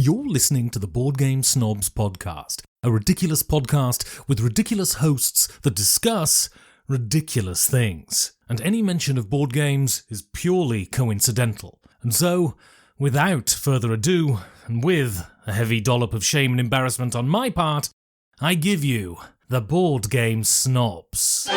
You're listening to the Board Game Snobs podcast, a ridiculous podcast with ridiculous hosts that discuss ridiculous things. And any mention of board games is purely coincidental. And so, without further ado, and with a heavy dollop of shame and embarrassment on my part, I give you the Board Game Snobs.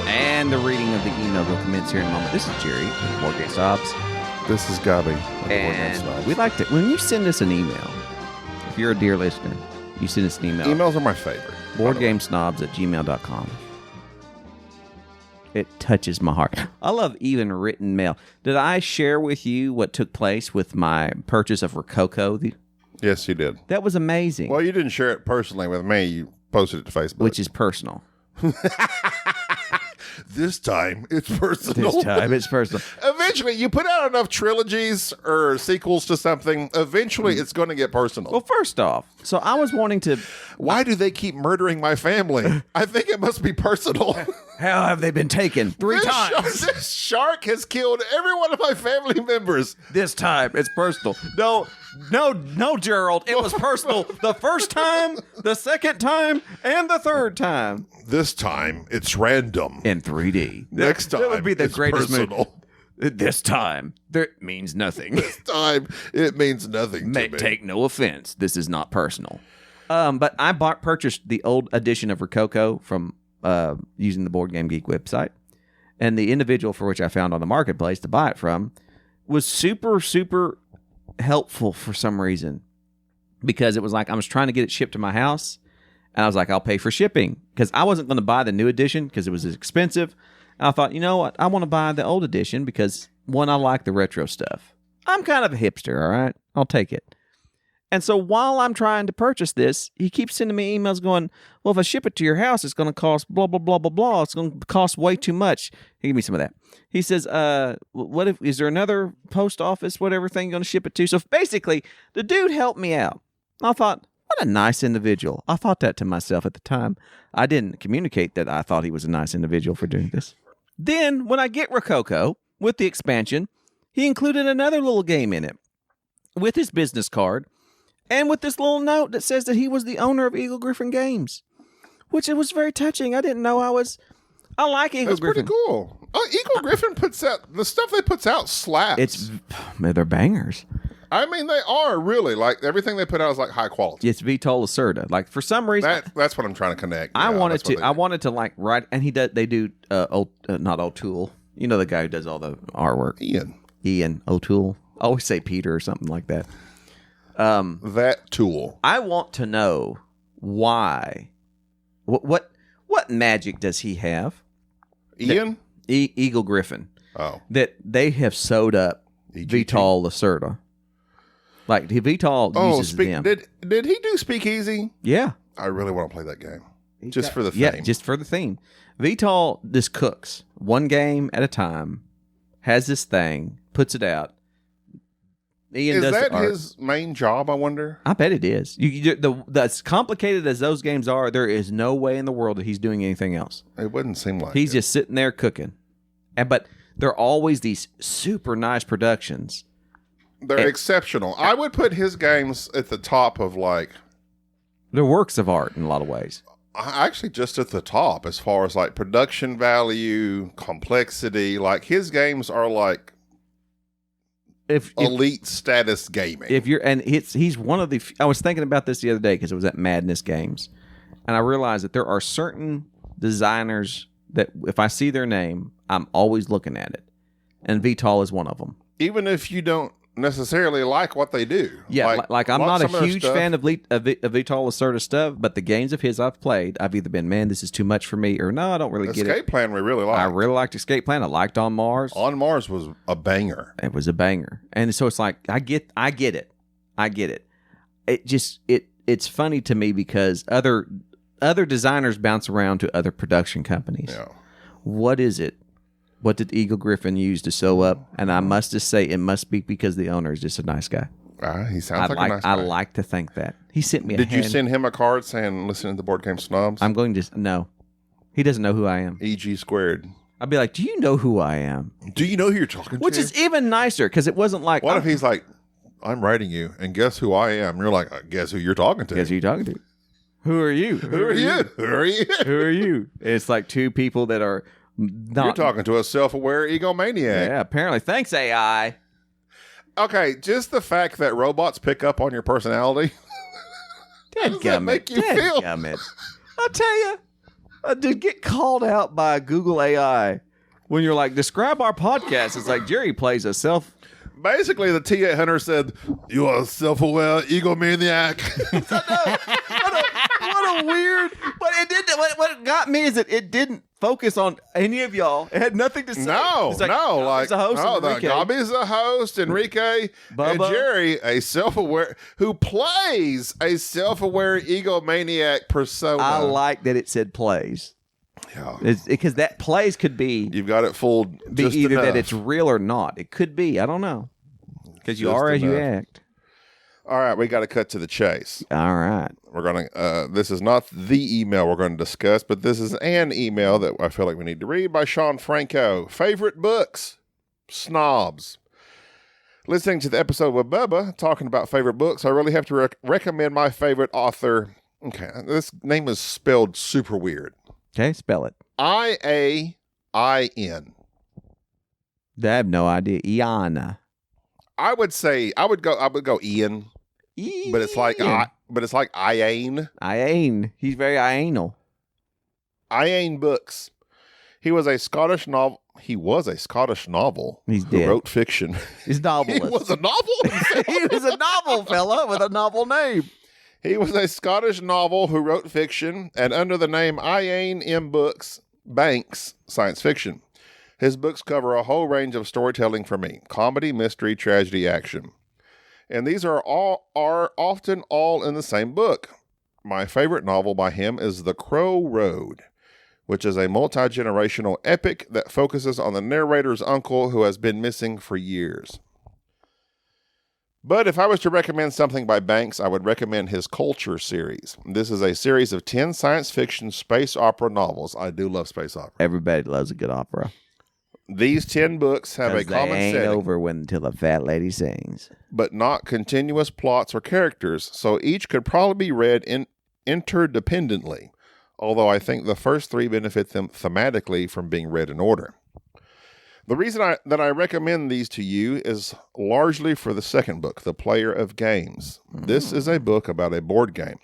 And the reading of the email will commence here in a moment. This is Jerry with Board Game Snobs. This is Gabby. And we'd like to, when you send us an email, if you're a dear listener, you send us an email. Emails are my favorite. BoardGameSnobs@gmail.com. It touches my heart. I love even written mail. Did I share with you what took place with my purchase of Rococo? Yes, you did. That was amazing. Well, you didn't share it personally with me. You posted it to Facebook. Which is personal. This time, it's personal. Eventually, you put out enough trilogies or sequels to something, eventually it's going to get personal. Well, first off, so I was wanting to... Why do they keep murdering my family? I think it must be personal. How have they been taken? Three times. This shark has killed every one of my family members. This time, it's personal. No, Gerald. It was personal the first time, the second time, and the third time. This time, it's random. In 3D. Next time, that would be the it's greatest personal. This time, that means nothing. This time, it means nothing to me. Take no offense. This is not personal. But I purchased the old edition of Rococo from using the Board Game Geek website. And the individual for which I found on the marketplace to buy it from was super, super helpful for some reason. Because it was like I was trying to get it shipped to my house. And I was like, I'll pay for shipping. Because I wasn't going to buy the new edition because it was expensive. And I thought, you know what? I want to buy the old edition because, one, I like the retro stuff. I'm kind of a hipster, all right? I'll take it. And so while I'm trying to purchase this, he keeps sending me emails going, well, if I ship it to your house, it's going to cost blah, blah, blah, blah, blah. It's going to cost way too much. He gave me some of that. He says, is there another post office, whatever thing you're going to ship it to? So basically, the dude helped me out. I thought, what a nice individual. I thought that to myself at the time. I didn't communicate that I thought he was a nice individual for doing this. Then, when I get Rococo with the expansion, he included another little game in it with his business card and with this little note that says that he was the owner of Eagle Gryphon Games, which it was very touching. I didn't know I like Eagle Gryphon. That's pretty cool. Eagle Gryphon puts out, the stuff they puts out slaps. They're bangers. I mean, they are really, like, everything they put out is like high quality. It's Vital Lacerda. Like, for some reason, that's what I'm trying to connect. I wanted to like write, and they do not O'Toole. You know the guy who does all the artwork. Ian O'Toole. I always say Peter or something like that. That tool. I want to know why. What magic does he have? Ian? Eagle Gryphon. Oh. That they have sewed up Vital Lacerda. Like, Vital uses them. Did he do Speakeasy? Yeah. I really want to play that game. Just for the theme. Yeah, just for the theme. Vital just cooks one game at a time, has this thing, puts it out. Is that his main job, I wonder? I bet it is. As complicated as those games are, there is no way in the world that he's doing anything else. It wouldn't seem like he's just sitting there cooking. But they're always these super nice productions. They're exceptional. I would put his games at the top of, like... They're works of art in a lot of ways. Actually, just at the top as far as, like, production value, complexity. Like, his games are, like, elite status gaming. He's one of the... I was thinking about this the other day because it was at Madness Games. And I realized that there are certain designers that if I see their name, I'm always looking at it. And Vital is one of them. Even if you don't necessarily like what they do. Yeah, like I'm not a huge fan of Vital Lacerda stuff, but the games of his I've played, I've either been, man, this is too much for me, or no, I don't really get it. Escape Plan we really liked. I really liked Escape Plan. I liked On Mars. On Mars was a banger. It was a banger. And so it's like, I get it. It just, it's funny to me because other designers bounce around to other production companies. Yeah. What is it? What did Eagle Griffin use to sew up? And I must just say, it must be because the owner is just a nice guy. He sounds like a nice guy. I like to think that. He sent me Did you send him a card saying, listen to the Board Game Snobs? I'm going to, no. He doesn't know who I am. EG squared. I'd be like, do you know who I am? Do you know who you're talking to? Which is even nicer, because it wasn't like... What if he's like, I'm writing you, and guess who I am? You're like, guess who you're talking to? Guess who you're talking to? Who are you? Who are you? Who are you? Who are you? It's like two people that are not... You're talking to a self-aware egomaniac. Yeah, apparently. Thanks, AI. Okay, just the fact that robots pick up on your personality. How does that make you feel? I'll tell you, to get called out by Google AI when you're like, describe our podcast, it's like Jerry plays a self... Basically, the T-800 said, you are a self-aware egomaniac. What a weird... But it didn't... What got me is that it didn't focus on any of y'all. It had nothing to say. No. Gobby's the host, Enrique, Bubba. And Jerry, a self-aware, who plays a self-aware egomaniac persona. I like that it said plays. Yeah. Because that plays could be... You've got it fooled just either enough. That it's real or not. It could be. I don't know. Because you are as you act. All right, we got to cut to the chase. All right. We're going to, this is not the email we're going to discuss, but this is an email that I feel like we need to read by Sean Franco. Favorite books? Snobs. Listening to the episode with Bubba talking about favorite books, I really have to recommend my favorite author. Okay, this name is spelled super weird. Okay, spell it. I-A-I-N. I have no idea. Iana. I would go Ian. But it's like Iane. Iane. He's very Ianal. Iane Books. He was a Scottish novel. He's who dead. wrote fiction. He's novelist. He was a novel. He was a novel fella with a novel name. He was a Scottish novel who wrote fiction, and under the name Iane M. Banks, science fiction. His books cover a whole range of storytelling for me: comedy, mystery, tragedy, action. And these are often all in the same book. My favorite novel by him is The Crow Road, which is a multi-generational epic that focuses on the narrator's uncle who has been missing for years. But if I was to recommend something by Banks, I would recommend his Culture series. This is a series of 10 science fiction space opera novels. I do love space opera. Everybody loves a good opera. These 10 books have a common ain't setting. Over until the fat lady sings. But not continuous plots or characters, so each could probably be read interdependently, although I think the first 3 benefit them thematically from being read in order. The reason that I recommend these to you is largely for the second book, The Player of Games. This is a book about a board game.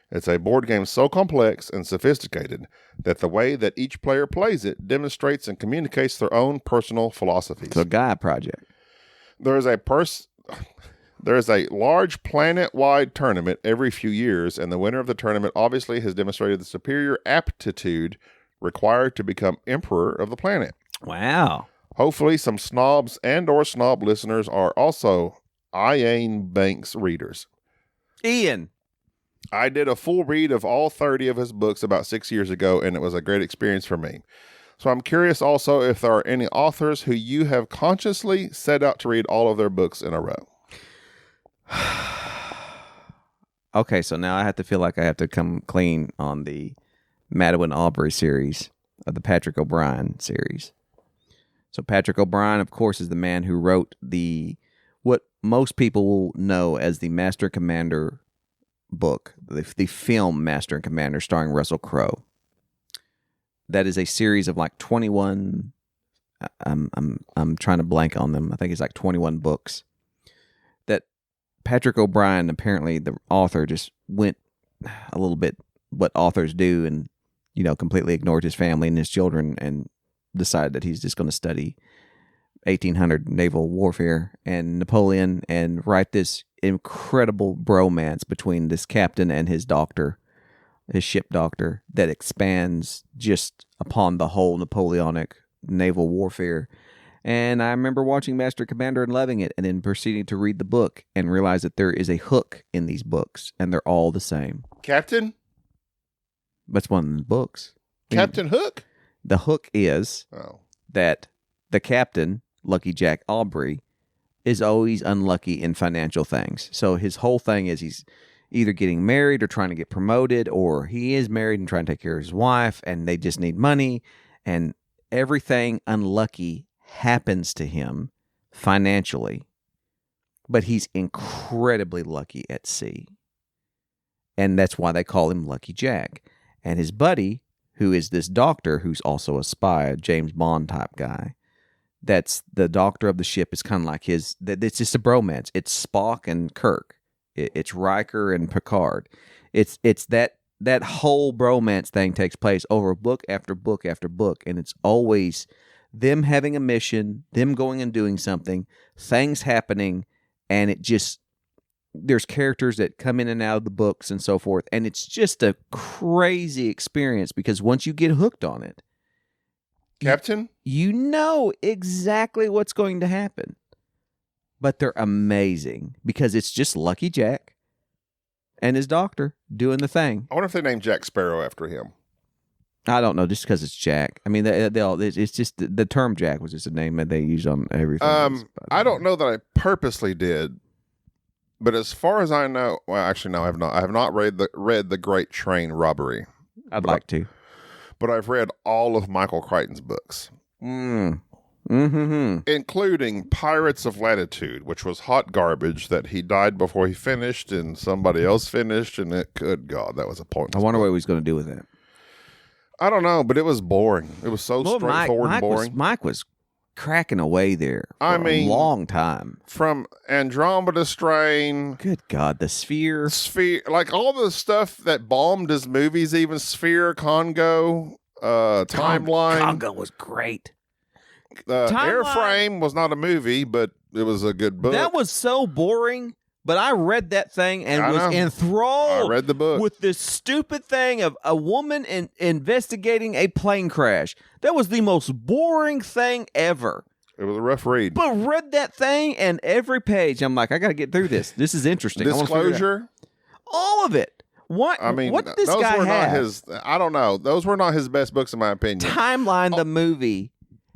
It's a board game so complex and sophisticated that the way that each player plays it demonstrates and communicates their own personal philosophies. It's a Gaia project. There is a large planet-wide tournament every few years, and the winner of the tournament obviously has demonstrated the superior aptitude required to become emperor of the planet. Wow. Hopefully some snobs and or snob listeners are also Iane Banks readers. Ian. I did a full read of all 30 of his books about 6 years ago, and it was a great experience for me. So I'm curious also if there are any authors who you have consciously set out to read all of their books in a row. Okay, so now I have to feel like I have to come clean on the Madeline Aubrey series of the Patrick O'Brien series. So Patrick O'Brien, of course, is the man who wrote what most people will know as the Master Commander book, the film Master and Commander starring Russell Crowe. That is a series of like 21. I'm trying to blank on them. I think it's like 21 books. That Patrick O'Brien, apparently the author, just went a little bit what authors do, and completely ignored his family and his children, and decided that he's just going to study 1800 naval warfare and Napoleon, and write this incredible bromance between this captain and his doctor, his ship doctor, that expands just upon the whole Napoleonic naval warfare. And I remember watching Master Commander and loving it, and then proceeding to read the book and realize that there is a hook in these books, and they're all the same. Captain? That's one of the books. Captain Hook? The hook is that the captain, Lucky Jack Aubrey, is always unlucky in financial things. So his whole thing is he's either getting married or trying to get promoted, or he is married and trying to take care of his wife, and they just need money, and everything unlucky happens to him financially, but he's incredibly lucky at sea. And that's why they call him Lucky Jack. And his buddy, who is this doctor, who's also a spy, a James Bond type guy, that's the doctor of the ship, is kind of like his, it's just a bromance. It's Spock and Kirk. It's Riker and Picard. It's that whole bromance thing takes place over book after book after book, and it's always them having a mission, them going and doing something, things happening, and it just, there's characters that come in and out of the books and so forth, and it's just a crazy experience because once you get hooked on it, Captain? you know exactly what's going to happen. But they're amazing because it's just Lucky Jack and his doctor doing the thing. I wonder if they named Jack Sparrow after him. I don't know, just because it's Jack. I mean, they all, it's just the term Jack was just a name that they used on everything. I don't know that I purposely did, but as far as I know, well, actually, no, I have not. I have not read the Great Train Robbery. I'd like to, but I've read all of Michael Crichton's books, including Pirates of Latitude, which was hot garbage that he died before he finished, and somebody else finished, and good God, that was a point. I wonder what he was going to do with that. I don't know, but it was boring. It was so straightforward and boring. Mike was cracking away there for a long time. From Andromeda Strain. Good God, the Sphere. Like all the stuff that bombed his movies, even Sphere, Congo, Timeline. Congo was great. Airframe was not a movie, but it was a good book. That was so boring. But I read that thing and was enthralled. I read the book with this stupid thing of a woman investigating a plane crash. That was the most boring thing ever. It was a rough read. But read that thing, and every page, I'm like, I got to get through this. This is interesting. Disclosure? All of it. What? I mean, what did this those guy were have? Not his. I don't know. Those were not his best books, in my opinion. Timeline, the movie,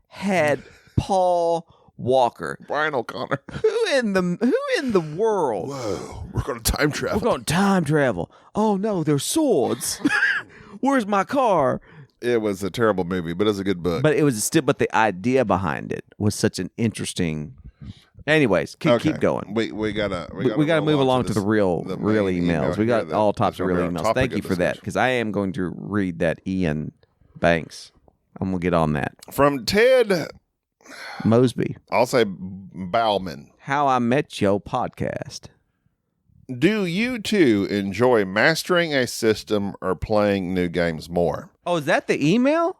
had Paul Walker, Brian O'Connor. Who in the world? Whoa, we're going to time travel. We're going to time travel. Oh no, there's swords. Where's my car? It was a terrible movie, but it was a good book. But it was still. But the idea behind it was such an interesting. Anyways, keep going. We gotta move along to the real emails. We got all types of real emails. Thank you for that, because I am going to read that Ian Banks. I'm gonna get on that from Ted Mosby. I'll say Bauman. How I Met Your podcast. Do you too enjoy mastering a system or playing new games more? Oh, is that the email?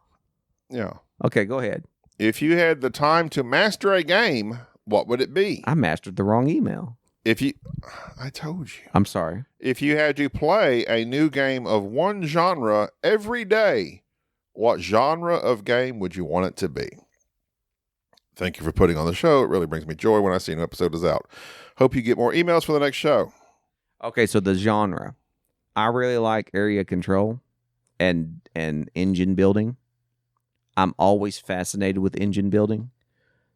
Yeah. Okay, go ahead. If you had the time to master a game, what would it be? I mastered the wrong email. I told you. I'm sorry. If you had to play a new game of one genre every day, what genre of game would you want it to be? Thank you for putting on the show. It really brings me joy when I see a new episode is out. Hope you get more emails for the next show. Okay, so the genre. I really like area control and engine building. I'm always fascinated with engine building.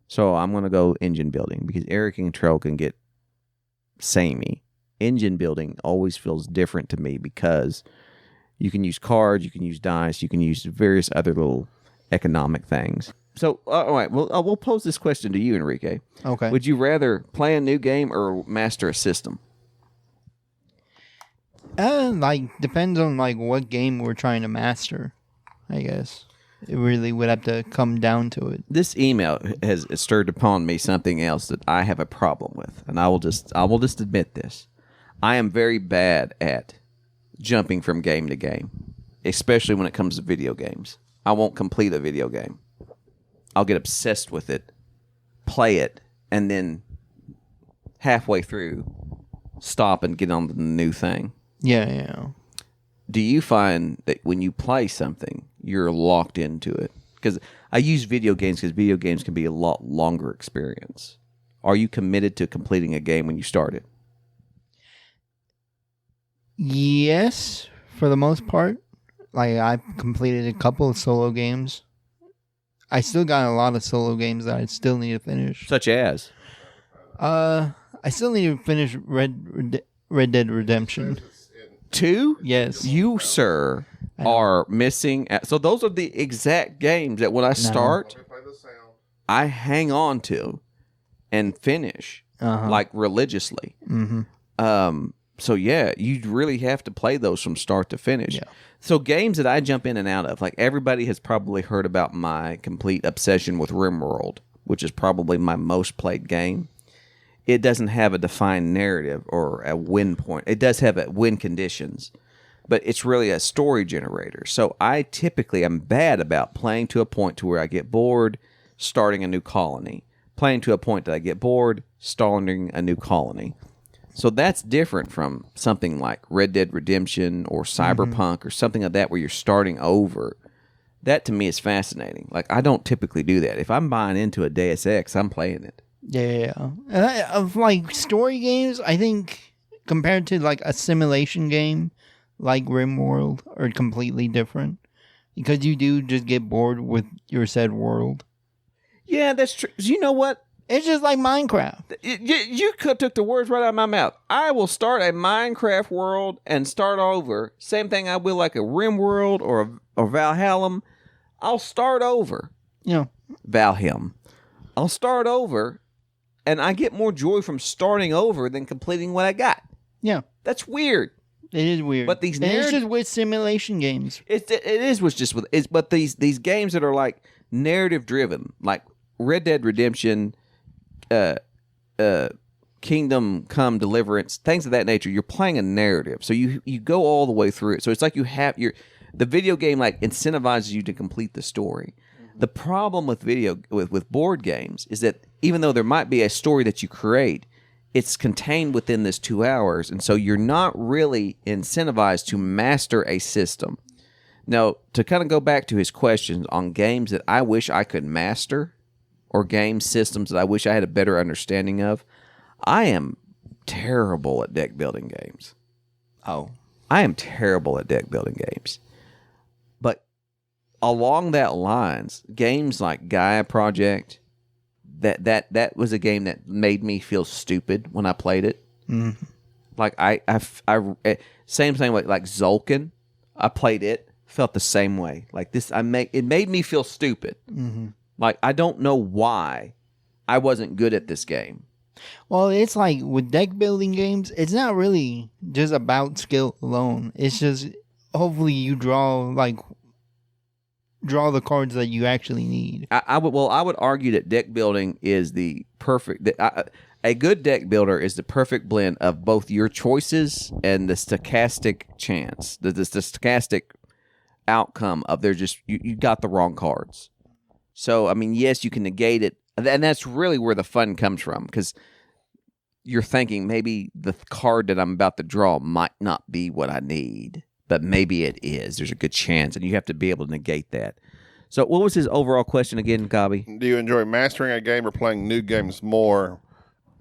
So I'm going to go engine building because area control can get samey. Engine building always feels different to me because you can use cards, you can use dice, you can use various other little economic things. So, all right, well, we'll pose this question to you, Enrique. Okay. Would you rather play a new game or master a system? Depends on what game we're trying to master, I guess. It really would have to come down to it. This email has stirred upon me something else that I have a problem with, and I will just admit this. I am very bad at jumping from game to game, especially when it comes to video games. I won't complete a video game. I'll get obsessed with it play it, and then halfway through stop and get on to the new thing. Yeah. Do you find that when you play something, you're locked into it? Because I use video games because video games can be a lot longer experience. Are you committed to completing a game when you start it? Yes, for the most part. Like, I've completed a couple of solo games. I still got a lot of solo games that I still need to finish. Such as? I still need to finish Red Dead Redemption. 2? Yes. You, sir, are missing. So those are the exact games that when I start, I hang on to and finish like religiously. Mm-hmm. So yeah, you really have to play those from start to finish. Yeah. So games that I jump in and out of, like everybody has probably heard about my complete obsession with RimWorld, which is probably my most played game. It doesn't have a defined narrative or a win point. It does have a win conditions, but it's really a story generator. So I typically am bad about playing to a point to where I get bored, starting a new colony. Playing to a point that I get bored, starting a new colony. So that's different from something like Red Dead Redemption or Cyberpunk or something like that where you're starting over. That to me is fascinating. Like I don't typically do that. If I'm buying into a Deus Ex, I'm playing it. Yeah. Of like story games, I think compared to like a simulation game like RimWorld are completely different because you do just get bored with your said world. Yeah, that's true. You know what? It's just like Minecraft. You took the words right out of my mouth. I will start a Minecraft world and start over. Same thing I will like a RimWorld or Valhalla. I'll start over. Yeah. Valheim. I'll start over, and I get more joy from starting over than completing what I got. Yeah. That's weird. It is weird. But these it's just with simulation games. It is what's just with it's but these games that are like narrative driven, like Red Dead Redemption, Kingdom Come Deliverance, things of that nature. You're playing a narrative, so you go all the way through it. So it's like you have the video game like incentivizes you to complete the story. The problem with with board games is that even though there might be a story that you create, it's contained within this 2 hours, and so you're not really incentivized to master a system. Now, to kind of go back to his questions on games that I wish I could master, or game systems that I wish I had a better understanding of, I am terrible at deck building games. Oh. I am terrible at deck building games. But along that lines, games like Gaia Project, that was a game that made me feel stupid when I played it. Mm-hmm. Like I same thing like Zolkin. I played it, felt the same way. Like this, it made me feel stupid. Mm-hmm. Like I don't know why I wasn't good at this game. Well, it's like with deck building games, it's not really just about skill alone. It's just hopefully you draw the cards that you actually need. I would argue that deck building is the perfect. A good deck builder is the perfect blend of both your choices and the stochastic chance, the stochastic outcome of you got the wrong cards. So I mean, yes, you can negate it, and that's really where the fun comes from, because you're thinking maybe the card that I'm about to draw might not be what I need, but maybe it is. There's a good chance, and you have to be able to negate that. So what was his overall question again, Gabi? Do you enjoy mastering a game or playing new games more?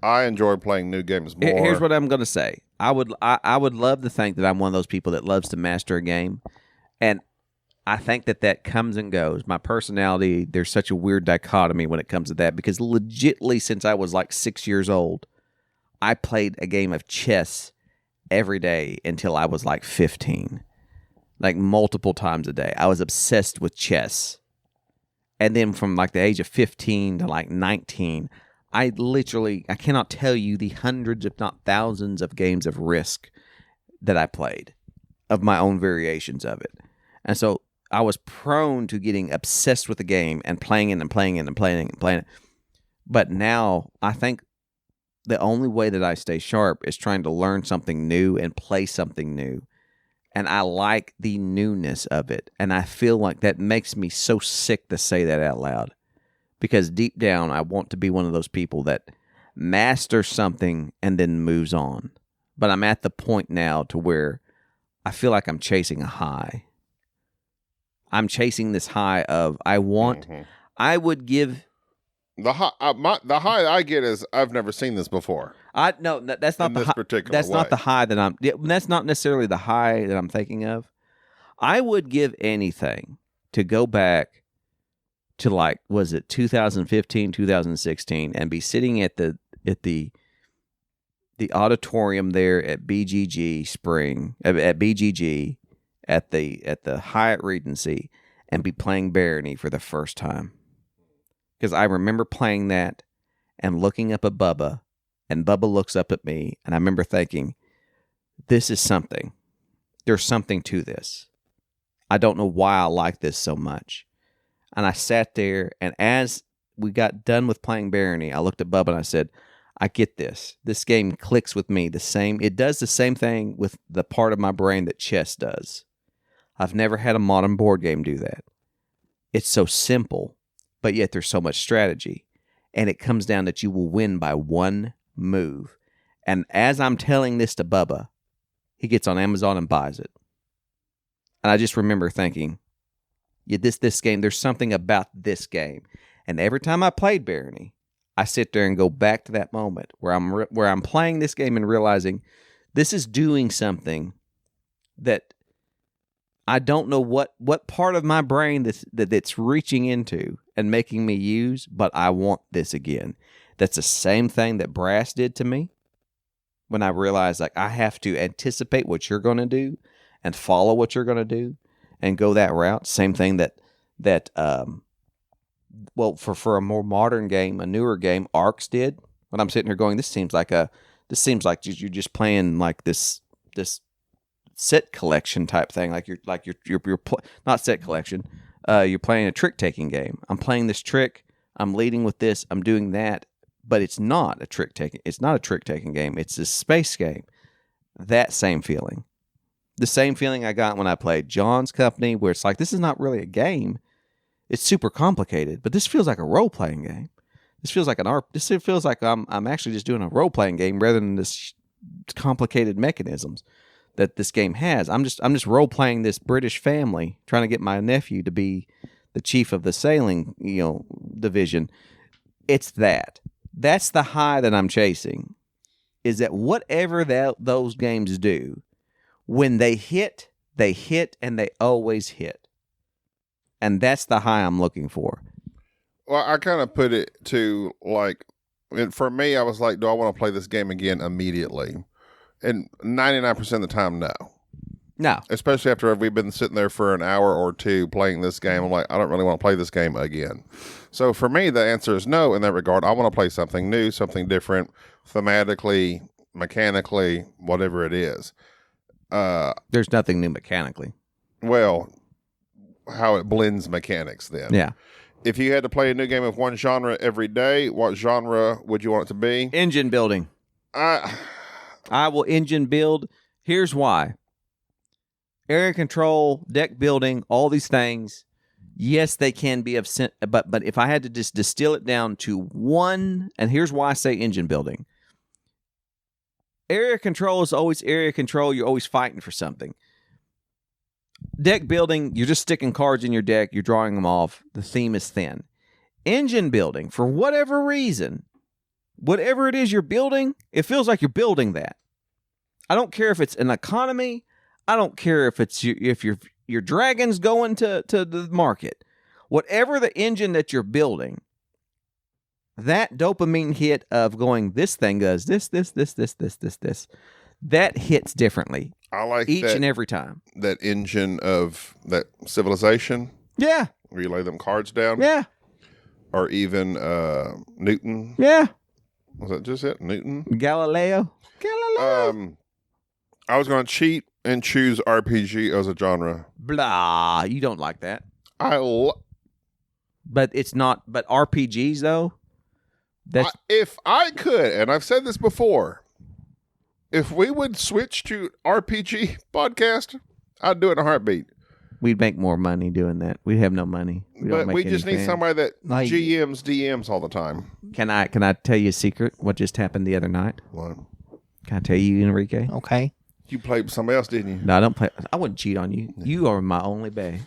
I enjoy playing new games more. Here's what I'm going to say. I would love to think that I'm one of those people that loves to master a game, and I think that comes and goes. My personality, there's such a weird dichotomy when it comes to that, because legitly since I was like 6 years old, I played a game of chess every day until I was like 15. Like multiple times a day. I was obsessed with chess. And then from like the age of 15 to like 19, I cannot tell you the hundreds, if not thousands, of games of Risk that I played, of my own variations of it. And so I was prone to getting obsessed with the game and playing it and playing it and playing it and playing it. But now I think the only way that I stay sharp is trying to learn something new and play something new. And I like the newness of it. And I feel like that makes me so sick to say that out loud. because deep down I want to be one of those people that masters something and then moves on. But I'm at the point now to where I feel like I'm chasing a high. I'm chasing this high of I would give the high. The high I get is I've never seen this before. that's not the particular. That's way. not the high that I'm. That's not necessarily the high that I'm thinking of. I would give anything to go back to, like, was it 2015, 2016, and be sitting at the auditorium there at BGG Spring, at BGG at the Hyatt Regency, and be playing Barony for the first time. Because I remember playing that and looking up at Bubba, and Bubba looks up at me, and I remember thinking, this is something. There's something to this. I don't know why I like this so much. And I sat there, and as we got done with playing Barony, I looked at Bubba and I said, I get this. This game clicks with me the same. It does the same thing with the part of my brain that chess does. I've never had a modern board game do that. It's so simple, but yet there's so much strategy. And it comes down that you will win by one move. And as I'm telling this to Bubba, he gets on Amazon and buys it. And I just remember thinking, yeah, this game, there's something about this game. And every time I played Barony, I sit there and go back to that moment where I'm playing this game and realizing this is doing something that I don't know what part of my brain that's reaching into and making me use, but I want this again. That's the same thing that Brass did to me when I realized, like, I have to anticipate what you're going to do and follow what you're going to do and go that route. Same thing that for a more modern game, a newer game, Arcs did. When I'm sitting here going, this seems like you're just playing like this set collection type thing. You're not set collection. You're playing a trick taking game. I'm playing this trick. I'm leading with this. I'm doing that, but it's not a trick taking. It's not a trick taking game. It's a space game. That same feeling. The same feeling I got when I played John's Company, where it's like, this is not really a game. It's super complicated, but this feels like a role-playing game. This feels like This feels like I'm actually just doing a role-playing game rather than this complicated mechanisms that this game has. I'm just role-playing this British family, trying to get my nephew to be the chief of the sailing, division. It's that. That's the high that I'm chasing. Is that whatever those games do, when they hit, and they always hit. And that's the high I'm looking for. Well, I kind of put it to, like, for me, I was like, do I want to play this game again immediately? And 99% of the time, no. No. Especially after we've been sitting there for an hour or two playing this game. I'm like, I don't really want to play this game again. So for me, the answer is no in that regard. I want to play something new, something different, thematically, mechanically, whatever it is. There's nothing new mechanically. Well, how it blends mechanics then. Yeah. If you had to play a new game of one genre every day, what genre would you want it to be? Engine building. I will engine build. Here's why. Area control, deck building, all these things. Yes, they can be but if I had to just distill it down to one, and here's why I say engine building. Area control is always area control. You're always fighting for something. Deck building, you're just sticking cards in your deck. You're drawing them off. The theme is thin. Engine building, for whatever reason, whatever it is you're building, it feels like you're building that. I don't care if it's an economy. I don't care if your dragon's going to the market. Whatever the engine that you're building, that dopamine hit of going, this thing does this, that hits differently. I like each and every time. That engine of that Civilization. Yeah. Where you lay them cards down. Yeah. Or even Newton. Yeah. Was that just it? Newton? Galileo. I was going to cheat and choose RPG as a genre. Blah. You don't like that. But it's not. But RPGs though. If I could, and I've said this before, if we would switch to RPG podcast, I'd do it in a heartbeat. We'd make more money doing that. We have no money. We don't But make we just need anything. somebody that Like- GMs, DMs all the time. Can I tell you a secret? What just happened the other night? What? Can I tell you, Enrique? Okay. You played with somebody else, didn't you? No, I don't play. I wouldn't cheat on you. You are my only bae.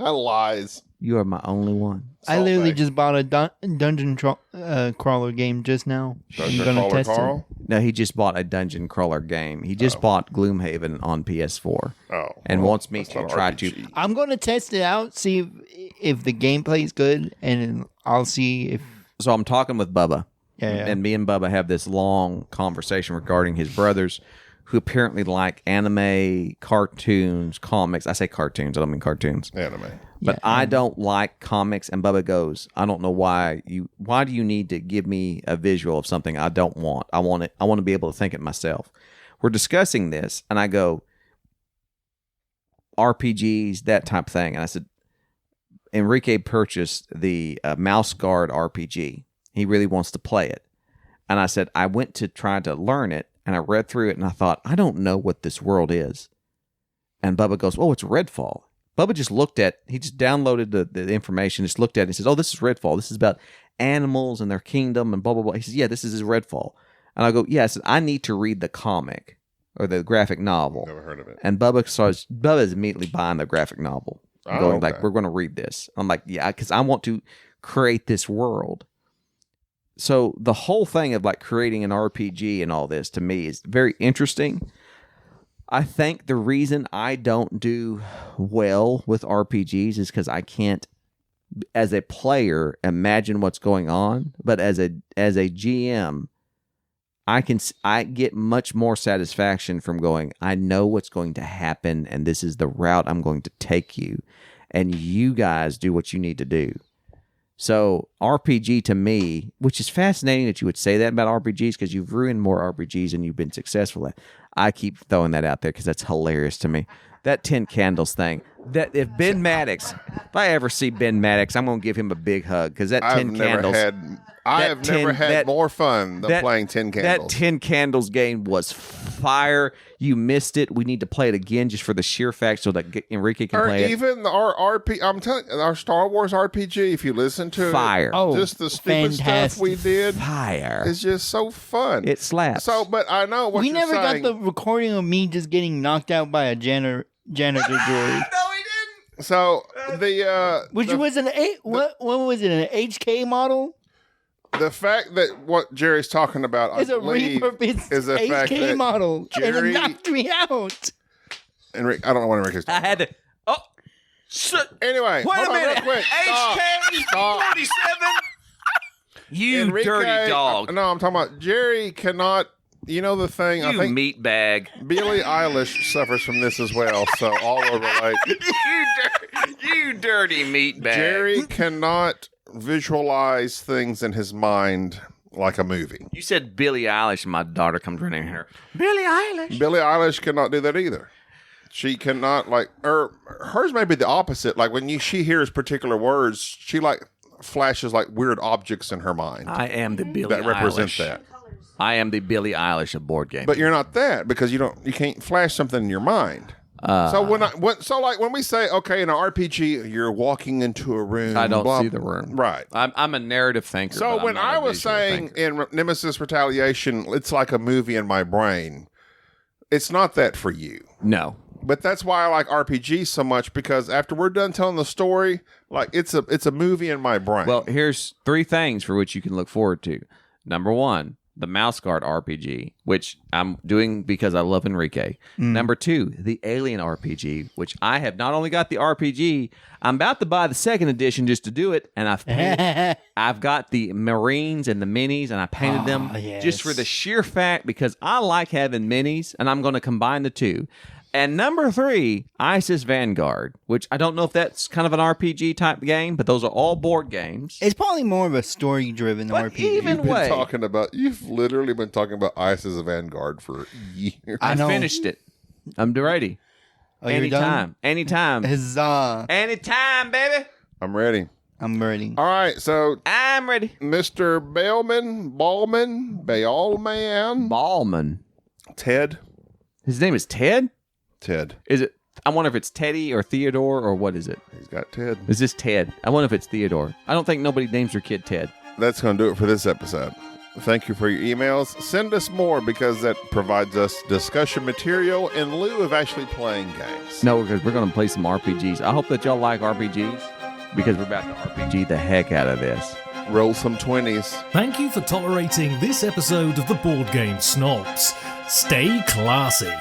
Lies. You are my only one. I literally Bag. just bought a dungeon crawler game just now. Dungeon I'm gonna Crawler test Carl? No, he just bought a dungeon crawler game. He just bought Gloomhaven on PS4 Oh. and well, wants me that's to not try RPG. to. I'm gonna test it out, see if the gameplay is good, and I'll see if So I'm talking with Bubba. yeah. And me and Bubba have this long conversation regarding his brothers who apparently like anime, cartoons, comics. I say cartoons, I don't mean cartoons. Anime. But I don't like comics, and Bubba goes, I don't know why do you need to give me a visual of something I don't want? I want to be able to think it myself. We're discussing this, and I go, RPGs, that type of thing. And I said, Enrique purchased the Mouse Guard RPG. He really wants to play it. And I said, I went to try to learn it, and I read through it, and I thought, I don't know what this world is. And Bubba goes, oh, it's Redfall. Bubba just he just downloaded the information, just looked at it and says, oh, this is Redfall. This is about animals and their kingdom and blah, blah, blah. He says, yeah, this is Redfall. And I go, yeah, I said, I need to read the comic or the graphic novel. Never heard of it. And Bubba is immediately buying the graphic novel. Oh, Going okay. like, we're going to read this. I'm like, yeah, because I want to create this world. So the whole thing of like creating an RPG and all this to me is very interesting. I think the reason I don't do well with RPGs is because I can't, as a player, imagine what's going on. But as a GM, I get much more satisfaction from going, I know what's going to happen, and this is the route I'm going to take you, and you guys do what you need to do. So RPG to me, which is fascinating that you would say that about RPGs because you've ruined more RPGs than you've been successful at. I keep throwing that out there because that's hilarious to me. That 10 Candles thing. That if I ever see Ben Maddox, I'm going to give him a big hug because that 10 Candles. I that have 10 never had that- more fun than playing 10 Candles. That 10 Candles game was fire. You missed it. We need to play it again just for the sheer fact so that Enrique can Or play it. even I'm telling you, our Star Wars RPG, if you listen to Fire. it, Oh, just the stupid stuff fantastic. we did Fire. is just so fun. It slaps. So, but I know what we you're never saying. got the recording of me just getting knocked out by a janitor droid. So the Which the, was what was it, an HK model? the fact that what Jerry's talking about, I It's a believe, repurposed is the fact HK that model, and Jerry- it knocked me out. Enrique, I don't know what Enrique's I talking had to. Oh, shit. Anyway, Wait hold a on minute. real quick. Stop. Stop. 47. You Enrique, dirty dog. No, I'm talking about Jerry cannot. You know the thing. I You think meat bag. Billie Eilish suffers from this as well. So all will relate. you dirty meat bag. Jerry cannot visualize things in his mind like a movie. You said Billie Eilish, and my daughter comes running in here. Billie Eilish. Billie Eilish cannot do that either. She cannot hers may be the opposite. Like when she hears particular words, she flashes like weird objects in her mind I am the Billie that represent Eilish. that. I am the Billie Eilish of board games. But you're not that because you can't flash something in your mind. So when we say, okay, in an RPG, you're walking into a room. I don't blah, see the room. Right. I'm a narrative thinker. So but when I'm not I a was visual saying thinker. in Nemesis Retaliation, it's like a movie in my brain. It's not that for you. No. But that's why I like RPGs so much because after we're done telling the story, like it's a movie in my brain. Well, here's 3 things for which you can look forward to. Number 1, the Mouse Guard RPG, which I'm doing because I love Enrique. Number 2, the Alien RPG, which I have not only got the RPG, I'm about to buy the 2nd edition just to do it, and I've got the Marines and the minis, and I painted them just for the sheer fact because I like having minis, and I'm going to combine the 2. And number 3, ISIS Vanguard, which I don't know if that's kind of an RPG type game, but those are all board games. It's probably more of a story-driven But RPG. even- you've literally been talking about Ice as a Vanguard for years. I know. finished it. I'm ready. Oh, you're done? Anytime. Huzzah! Anytime, baby. I'm ready. I'm ready. All right, so I'm ready. Mr. Ballman, Ballman. Ted. His name is Ted? Ted. Is it I wonder if it's Teddy or Theodore or what is it? He's got Ted. Is this Ted? I wonder if it's Theodore. I don't think nobody names their kid Ted. That's going to do it for this episode. Thank you for your emails. Send us more because that provides us discussion material in lieu of actually playing games. No, because we're going to play some RPGs. I hope that y'all like RPGs because we're about to RPG the heck out of this. Roll some 20s. Thank you for tolerating this episode of the Board Game Snobs. Stay classy.